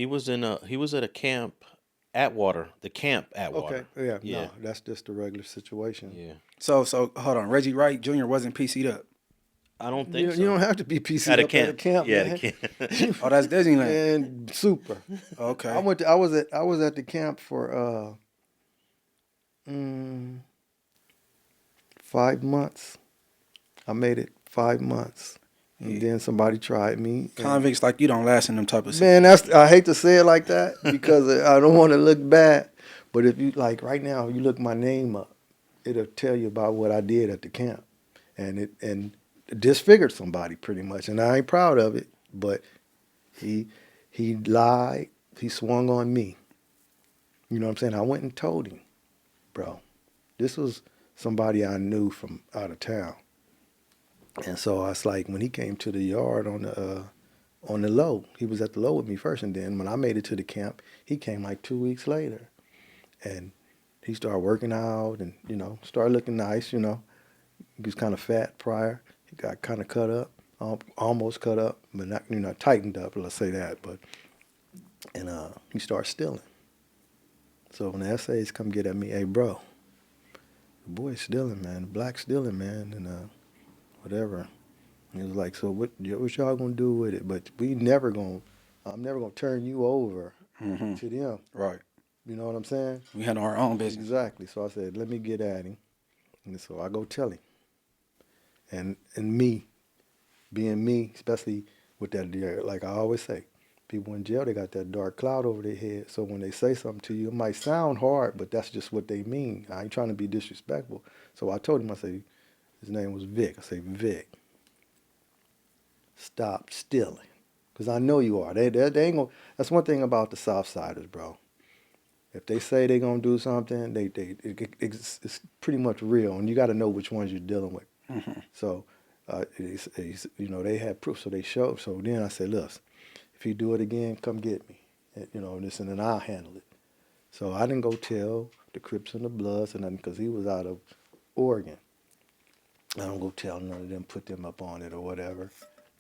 He was at a camp at Water. The camp at Okay, Water. yeah, Yeah. no, that's just a regular situation. Yeah. So hold on. Reggie Wright Jr. wasn't PC'd up. I don't You, think you so. don't have to be PC'd At a up at a camp. camp, Yeah, at a man. camp. Oh, that's Disneyland. And super. Okay. I was at the camp for mm, 5 months. I made it 5 months, and then somebody tried me. Convicts like you don't last in them type of Man, I hate to say it like that because I don't want to look bad. But if you like right now, you look my name up, it'll tell you about what I did at the camp, and it disfigured somebody pretty much, and I ain't proud of it. But he lied. He swung on me. You know what I'm saying? I went and told him, bro. This was somebody I knew from out of town, and so I was like, when he came to the yard on the low, he was at the low with me first, and then when I made it to the camp, he came like 2 weeks later, and he started working out, and started looking nice. He was kind of fat prior. He got kind of cut up, almost cut up, but not tightened up. Let's say that. But he started stealing. So when the essays come get at me, hey bro, the boy's stealing, man. The black's stealing, man, and whatever. And he was like, so what y'all gonna do with it? But I'm never gonna turn you over to them. Right. You know what I'm saying? We had our own business. Exactly. So I said, let me get at him. And so I go tell him. And me, being me, especially with that, like I always say, people in jail, they got that dark cloud over their head. So when they say something to you, it might sound hard, but that's just what they mean. I ain't trying to be disrespectful. So I told him, I said, his name was Vic. I say, Vic, stop stealing. Because I know you are. They ain't gonna, that's one thing about the Southsiders, bro. If they say they're going to do something, it's pretty much real. And you got to know which ones you're dealing with. So, they had proof, so they showed. So then I said, look, if you do it again, come get me. And then I'll handle it. So I didn't go tell the Crips and the Bloods or nothing because he was out of Oregon. I don't go tell none of them, put them up on it or whatever.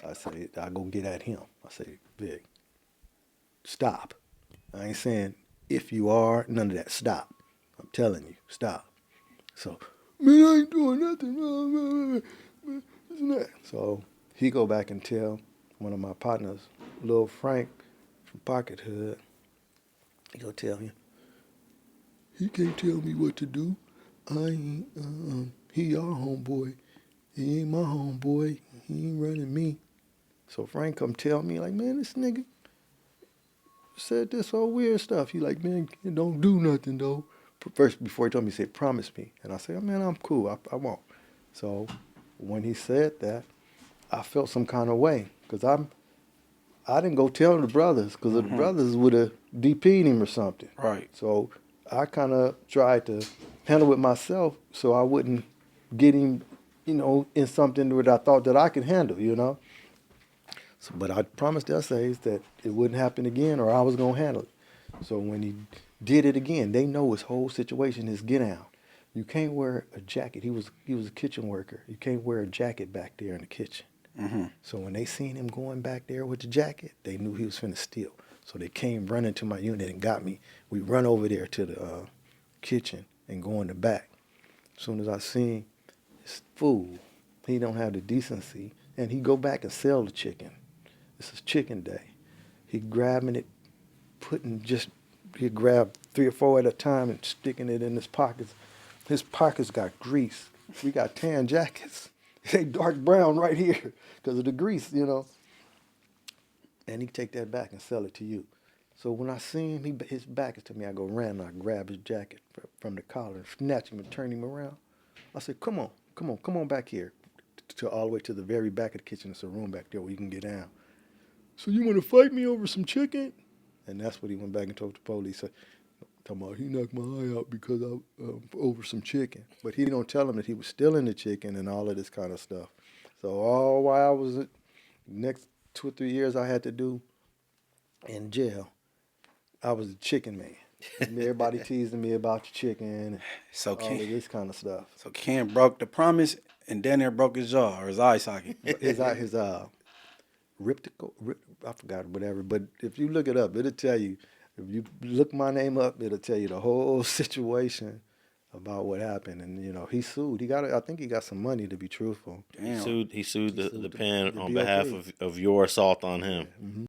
I say, I go get at him. I say, Vic, stop. I ain't saying if you are, none of that. Stop. I'm telling you, stop. So, man, I ain't doing nothing. So he go back and tell one of my partners, Lil Frank from Pocket Hood. He go tell him, he can't tell me what to do. I ain't, he your homeboy. He ain't my homeboy. He ain't running me. So Frank come tell me, like, man, this nigga said this all weird stuff. He like, man, don't do nothing, though. First, before he told me, he said, promise me. And I said, oh, man, I'm cool. I won't. So when he said that, I felt some kind of way. Because I didn't go tell the brothers, because the brothers would have DP'd him or something. Right. So I kind of tried to handle it myself so I wouldn't get him, in something that I thought that I could handle. So, but I promised the essays that it wouldn't happen again or I was going to handle it. So when he did it again, they know his whole situation is get out. You can't wear a jacket. He was a kitchen worker. You can't wear a jacket back there in the kitchen. So when they seen him going back there with the jacket, they knew he was finna steal. So they came running to my unit and got me. We run over there to the kitchen and go in the back. As soon as I seen this fool, he don't have the decency, and he go back and sell the chicken. This is chicken day. He grabbing it, he grabbed 3 or 4 at a time and sticking it in his pockets. His pockets got grease. We got tan jackets. They dark brown right here because of the grease, And he take that back and sell it to you. So when I seen him, his back is to me, I go ran and I grab his jacket from the collar and snatch him and turn him around. I said, come on back here. All the way to the very back of the kitchen. There's a room back there where you can get down. So you want to fight me over some chicken? And that's what he went back and told the police. Talking about he knocked my eye out because over some chicken. But he don't tell them that he was stealing the chicken and all of this kind of stuff. So all while I was next 2 or 3 years I had to do in jail, I was a chicken man. Everybody teasing me about the chicken and all of this kind of stuff. So Ken broke the promise and then there broke his jaw or his eye socket. His I forgot whatever. But if you look it up, it'll tell you. If you look my name up, it'll tell you the whole situation about what happened. And he sued. I think he got some money, to be truthful. Damn. He sued the pen the on BOP. behalf of your assault on him. Mm-hmm.